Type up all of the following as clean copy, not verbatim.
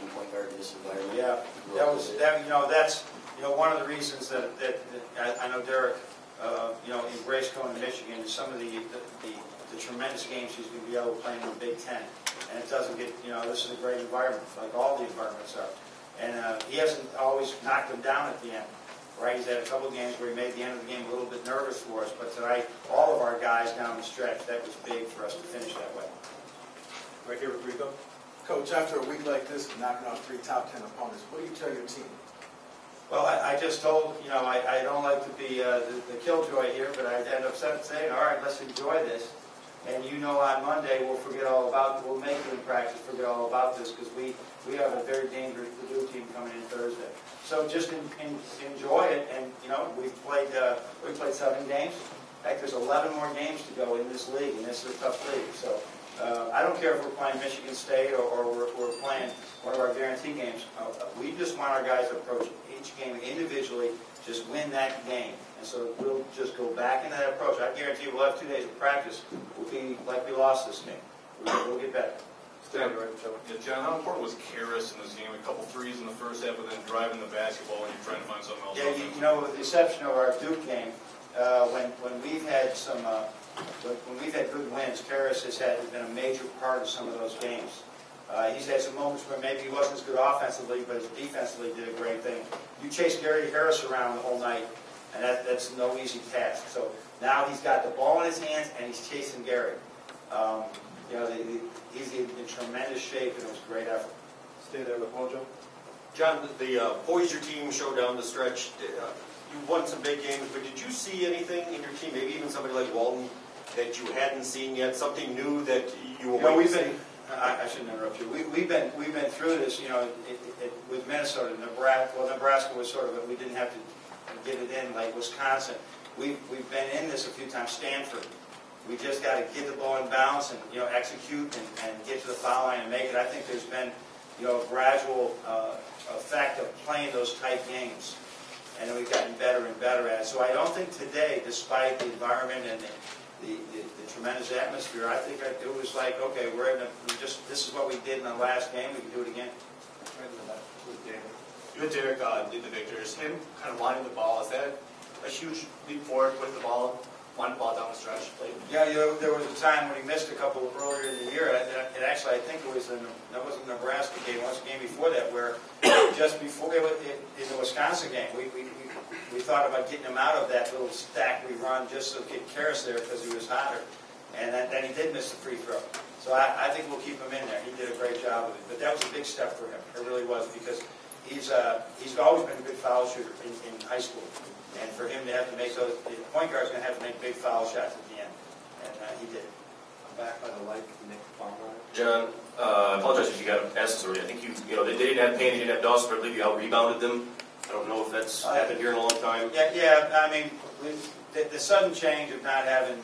freshman point guard in this environment. Yeah, that's one of the reasons that I know Derek, in Gracecone, Michigan, some of the tremendous games he's going to be able to play in the Big Ten, and it doesn't get, this is a great environment, like all the environments are, and he hasn't always knocked them down at the end. Right, he's had a couple of games where he made the end of the game a little bit nervous for us, but tonight, all of our guys down the stretch, that was big for us to finish that way. Right here with Rico. Coach, after a week like this, knocking off 3 top 10 opponents, what do you tell your team? Well, I just told, I don't like to be the killjoy here, but I end up saying, all right, let's enjoy this. And on Monday, we'll make it in practice, forget all about this, because we have a very dangerous Purdue team coming in Thursday. So just enjoy it, and we played 7 games. In fact, there's 11 more games to go in this league, and this is a tough league. So I don't care if we're playing Michigan State or we're playing one of our guarantee games. We just want our guys to approach each game individually, just win that game. And so we'll just go back into that approach. I guarantee we'll have 2 days of practice. We'll be like we lost this game. We'll get better. Yeah, John, how important was Karras in this game? A couple threes in the first half, but then driving the basketball and you're trying to find something else. Yeah, with the exception of our Duke game, when we've had when we've had good wins, Karras has been a major part of some of those games. He's had some moments where maybe he wasn't as good offensively, but defensively did a great thing. You chase Gary Harris around the whole night, and that's no easy task. So now he's got the ball in his hands, and he's chasing Gary. He's in tremendous shape, and it was a great effort. Stay there with Mojo. John, the boys your team showed down the stretch, you won some big games, but did you see anything in your team, maybe even somebody like Walton, that you hadn't seen yet, something new that you were waiting to see? I shouldn't interrupt you. We've been through this, with Minnesota, Nebraska. Well, Nebraska was sort of, we didn't have to get it in like Wisconsin. We've been in this a few times. Stanford. We just got to get the ball in bounds and execute and get to the foul line and make it. I think there's been a gradual effect of playing those tight games, and then we've gotten better and better at it. So I don't think today, despite the environment and the tremendous atmosphere, I think it was like, okay, this is what we did in the last game. We can do it again. You and Derek lead the victors. Him kind of wanting the ball, is that a huge leap forward with the ball? One ball down the stretch. Yeah, there was a time when he missed a couple earlier in the year, and actually I think that wasn't the Nebraska game. It was a game before that where just before in the Wisconsin game, we thought about getting him out of that little stack we run just to get Karras there because he was hotter, and then he did miss the free throw. So I think we'll keep him in there. He did a great job of it, but that was a big step for him. It really was, because he's always been a good foul shooter in high school. And for him to have to make those, the point guard's going to have to make big foul shots at the end, and he did. I'm back by the light, Nick Farmer. John, I apologize if you got asked this already. I think they didn't have Payne, they didn't have Dawson, but I believe you out-rebounded them. I don't know if that's happened here in a long time. Yeah. I mean, the sudden change of not having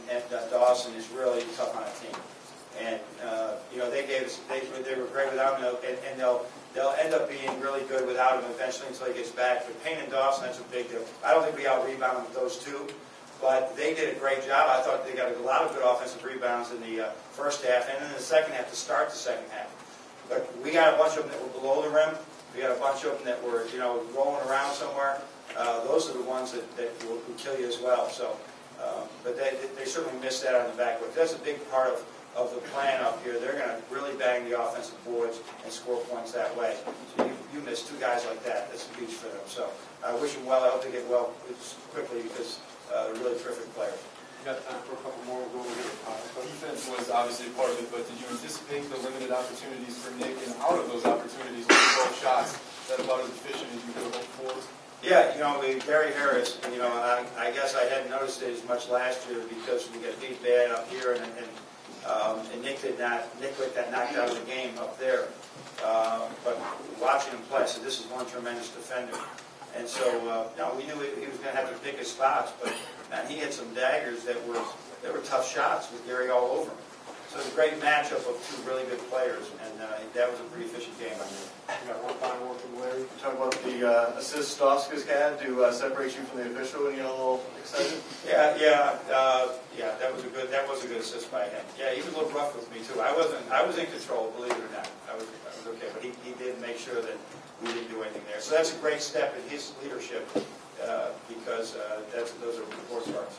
Dawson is really tough on a team. And they were great without him, and they'll end up being really good without him eventually until he gets back. But Payne and Dawson, that's a big deal. I don't think we out-rebounded with those two, but they did a great job. I thought they got a lot of good offensive rebounds in the first half, and in the second half to start the second half. But we got a bunch of them that were below the rim. We got a bunch of them that were rolling around somewhere. Those are the ones that will kill you as well. So, but they certainly missed that on the back. But that's a big part of the plan up here. They're going to really bang the offensive boards and score points that way. So you miss 2 guys like that. That's huge for them. So I wish them well. I hope they get well quickly, because they're really terrific players. We got time for a couple more. We'll go over. Defense was obviously a part of it, but did you anticipate the limited opportunities for Nick, and out of those opportunities, with 12 shots, that about as efficient as you could have hoped for? Yeah, Gary Harris, I guess I hadn't noticed it as much last year because we got beat bad up here, and Nick got knocked out of the game up there. But watching him play, so this is one tremendous defender. And so, we knew he was going to have to pick his spots, but man, he had some daggers that were tough shots with Gary all over him. So it was a great matchup of 2 really good players, and that was a pretty efficient game. We got one final word from Larry. Talk about the assist Stoska's had to separate you from the official, and you get a little excited. Yeah. That was a good assist by him. Yeah, he was a little rough with me too. I was in control, believe it or not. I was okay, but he did make make sure that we didn't do anything there. So that's a great step in his leadership because those are report cards.